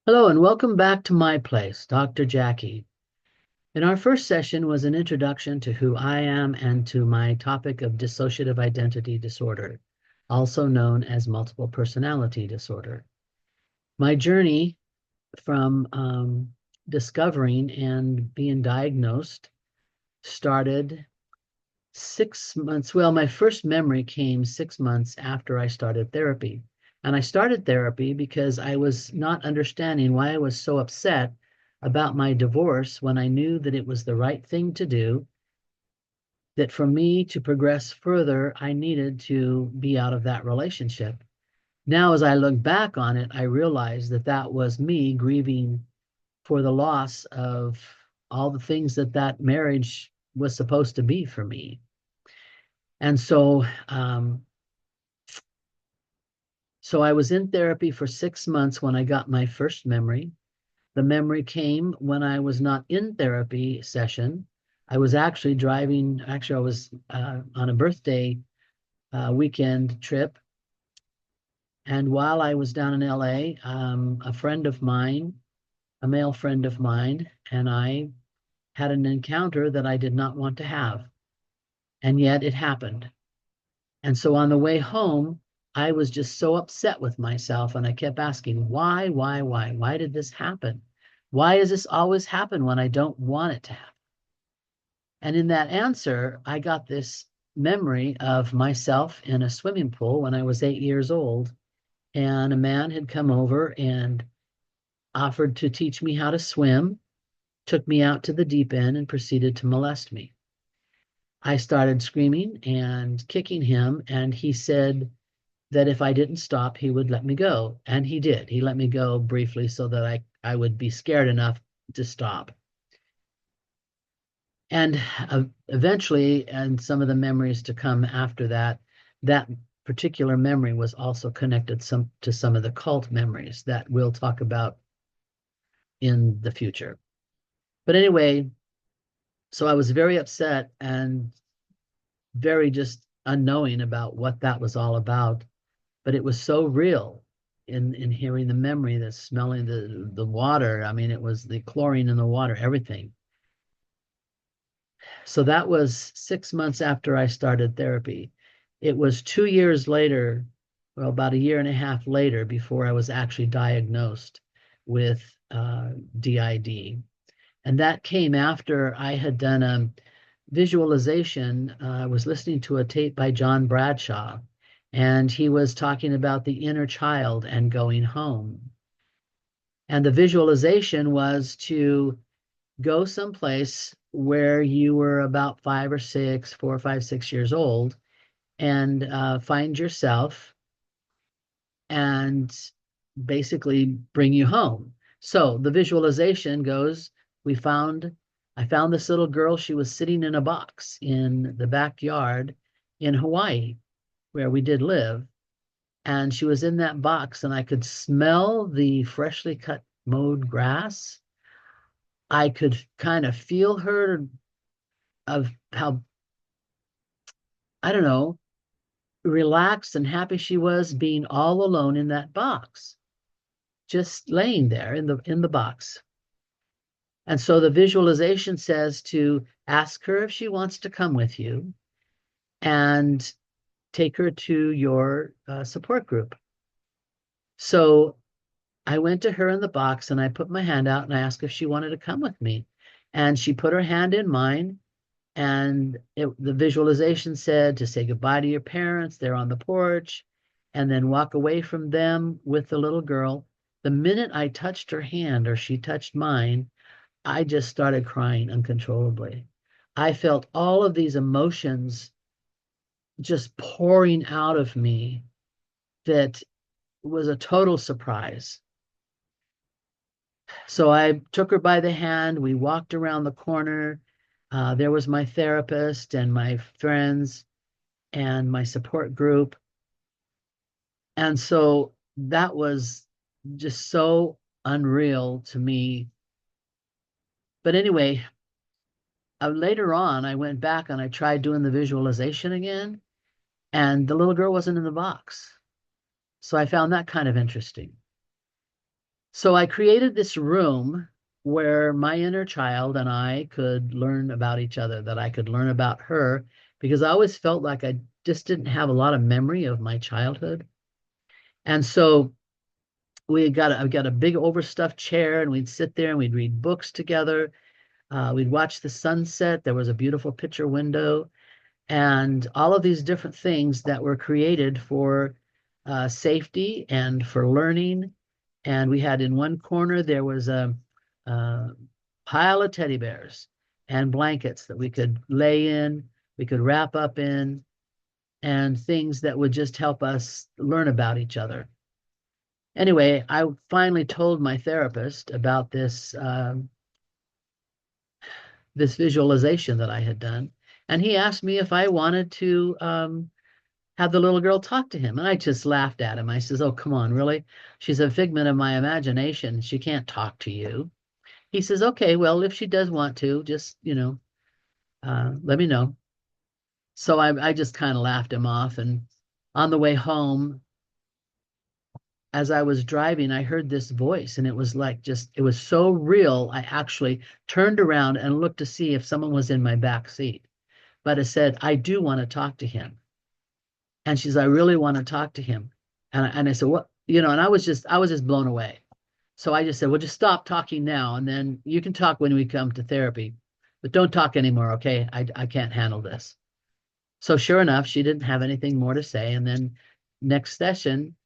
Hello and welcome back to my place, Dr. Jackie. In our first session was an introduction to who I am and to my topic of dissociative identity disorder, also known as multiple personality disorder. My journey from discovering and being diagnosed started 6 months. Well, my first memory came 6 months after I started therapy. And I started therapy because I was not understanding why I was so upset about my divorce when I knew that it was the right thing to do, that for me to progress further, I needed to be out of that relationship. Now, as I look back on it, I realize that that was me grieving for the loss of all the things that that marriage was supposed to be for me. And so I was in therapy for 6 months when I got my first memory. The memory came when I was not in therapy session. I was actually driving, actually, I was on a birthday weekend trip. And while I was down in LA, a friend of mine, a male friend of mine, and I had an encounter that I did not want to have. And yet it happened. And so on the way home, I was just so upset with myself. And I kept asking, why? Why did this happen? Why does this always happen when I don't want it to happen? And in that answer, I got this memory of myself in a swimming pool when I was 8 years old. And a man had come over and offered to teach me how to swim, took me out to the deep end, and proceeded to molest me. I started screaming and kicking him, and he said that if I didn't stop, he would let me go. And he did. He let me go briefly so that I would be scared enough to stop. And eventually, and some of the memories to come after that, that particular memory was also connected to some of the cult memories that we'll talk about in the future. But anyway, so I was very upset and very just unknowing about what that was all about. But it was so real in hearing the memory, the smelling the water. I mean, it was the chlorine in the water, everything. So that was 6 months after I started therapy. It was 2 years later, well, about a year and a half later, before I was actually diagnosed with DID. And that came after I had done a visualization. I was listening to a tape by John Bradshaw, and he was talking about the inner child and going home. And the visualization was to go someplace where you were about 5 or 6, 4, 5, 6 years old, and find yourself and basically bring you home. So the visualization goes, we found, I found this little girl. She was sitting in a box in the backyard in Hawaii, where we did live. And she was in that box, and I could smell the freshly cut mowed grass. I could kind of feel her of how, I don't know, relaxed and happy she was being all alone in that box, just laying there in the box. And so the visualization says to ask her if she wants to come with you and take her to your support group. So I went to her in the box and I put my hand out and I asked if she wanted to come with me. And she put her hand in mine, and the visualization said to say goodbye to your parents. They're on the porch, and then walk away from them with the little girl. The minute I touched her hand or she touched mine, I just started crying uncontrollably. I felt all of these emotions just pouring out of me that was a total surprise. So I took her by the hand. We walked around the corner. There was my therapist and my friends and my support group. And so that was just so unreal to me. But anyway, later on, I went back and I tried doing the visualization again, and the little girl wasn't in the box. So I found that kind of interesting. So I created this room where my inner child and I could learn about each other, that I could learn about her, because I always felt like I just didn't have a lot of memory of my childhood. And so I got a big overstuffed chair, and we'd sit there and we'd read books together. We'd watch the sunset. There was a beautiful picture window, and all of these different things that were created for safety and for learning. And we had in one corner, there was a pile of teddy bears and blankets that we could lay in, we could wrap up in, and things that would just help us learn about each other. Anyway, I finally told my therapist about this visualization that I had done, and he asked me if I wanted to have the little girl talk to him. And I just laughed at him. I says, "Oh, come on, really? She's a figment of my imagination. She can't talk to you." He says, "Okay, well, if she does want to, just, let me know." So I just kind of laughed him off. And on the way home, as I was driving, I heard this voice, and it was like it was so real. I actually turned around and looked to see if someone was in my back seat. But it said, "I do want to talk to him." And she says, "I really want to talk to him." And I said, "What?" And I was just blown away. So I just said, "Well, just stop talking now, and then you can talk when we come to therapy, but don't talk anymore, okay? I can't handle this." So sure enough, she didn't have anything more to say. And then next session,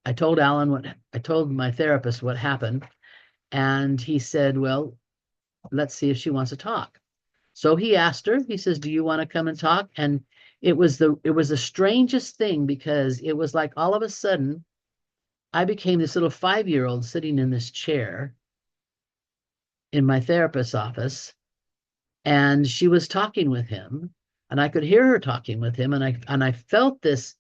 I told my therapist what happened, and he said, "Well, let's see if she wants to talk." So he asked her, he says, "Do you want to come and talk?" And it was the strangest thing, because it was like all of a sudden I became this little 5-year-old sitting in this chair in my therapist's office, and she was talking with him, and I could hear her talking with him, and I felt this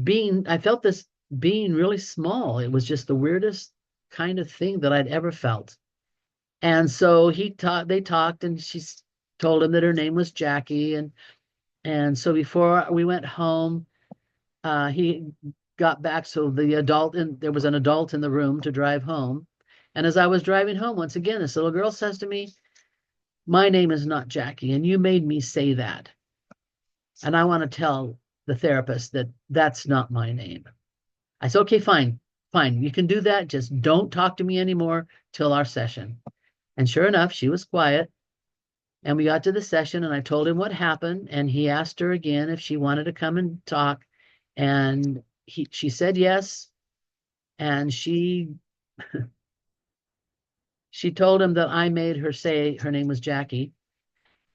being really small. It was just the weirdest kind of thing that I'd ever felt. And so they talked, and told him that her name was Jackie. And so before we went home, he got back. So there was an adult in the room to drive home. And as I was driving home, once again, this little girl says to me, "My name is not Jackie, and you made me say that. And I want to tell the therapist that that's not my name." I said, "Okay, fine, fine. You can do that. Just don't talk to me anymore till our session." And sure enough, she was quiet. And we got to the session, and I told him what happened. And he asked her again if she wanted to come and talk. And she said yes. And she told him that I made her say her name was Jackie,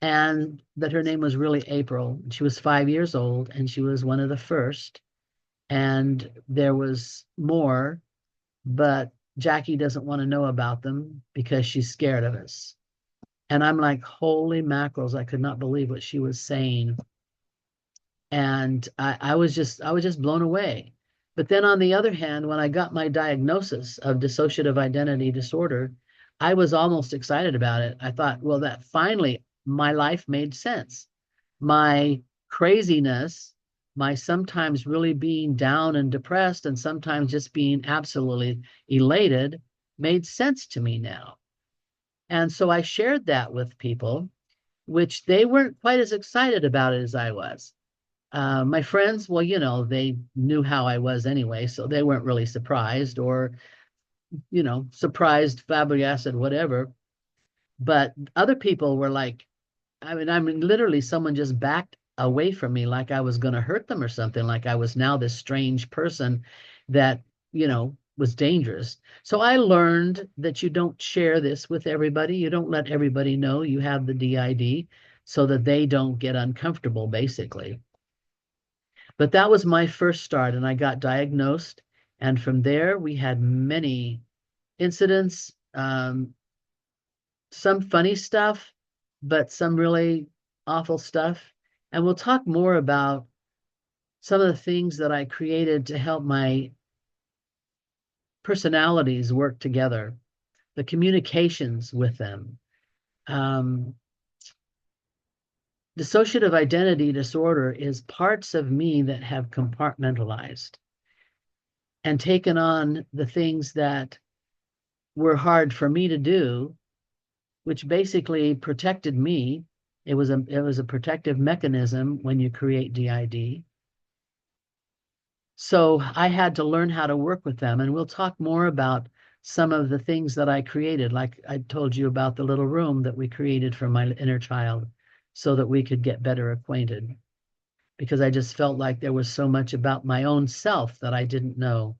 and that her name was really April. She was 5 years old, and she was one of the first. And there was more, but Jackie doesn't want to know about them because she's scared of us. And I'm like, holy mackerels, I could not believe what she was saying. And I was just blown away. But then on the other hand, when I got my diagnosis of dissociative identity disorder, I was almost excited about it. I thought, well, that finally my life made sense. My craziness, my sometimes really being down and depressed, and sometimes just being absolutely elated, made sense to me now. And so I shared that with people, which they weren't quite as excited about it as I was. My friends, well, they knew how I was anyway, so they weren't really surprised, or, surprised, flabbergasted, whatever. But other people were like, I mean, literally someone just backed away from me like I was going to hurt them or something, like I was now this strange person that, was dangerous. So I learned that you don't share this with everybody. You don't let everybody know you have the DID, so that they don't get uncomfortable, basically. But that was my first start, and I got diagnosed. And from there, we had many incidents, some funny stuff, but some really awful stuff. And we'll talk more about some of the things that I created to help my personalities work together, the communications with them. Um, Dissociative identity disorder is parts of me that have compartmentalized. and taken on the things that were hard for me to do, which basically protected me. It was a protective mechanism when you create DID. So I had to learn how to work with them. And we'll talk more about some of the things that I created. Like I told you about the little room that we created for my inner child so that we could get better acquainted. Because I just felt like there was so much about my own self that I didn't know.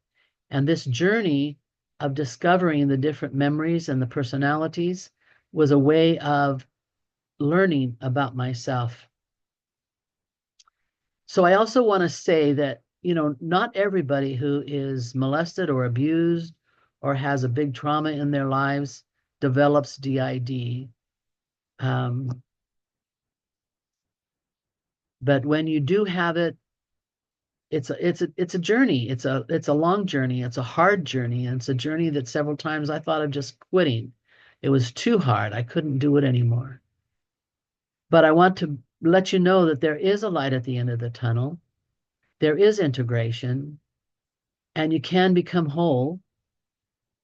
And this journey of discovering the different memories and the personalities was a way of learning about myself. So I also want to say that, not everybody who is molested or abused or has a big trauma in their lives develops DID. But when you do have it, it's a journey. It's a long journey. It's a hard journey. And it's a journey that several times I thought of just quitting. It was too hard. I couldn't do it anymore. But I want to let you know that there is a light at the end of the tunnel. There is integration, and you can become whole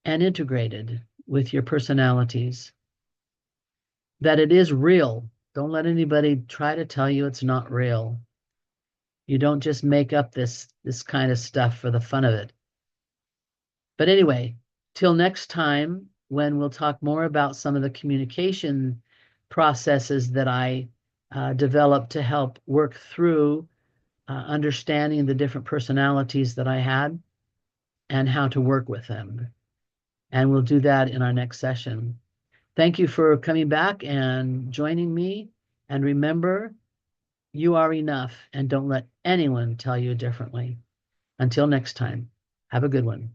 and integrated with your personalities. That it is real. Don't let anybody try to tell you it's not real. You don't just make up this kind of stuff for the fun of it. But anyway, till next time, when we'll talk more about some of the communication processes that I developed to help work through understanding the different personalities that I had and how to work with them. And we'll do that in our next session. Thank you for coming back and joining me. And remember, you are enough, and don't let anyone tell you differently. Until next time, have a good one.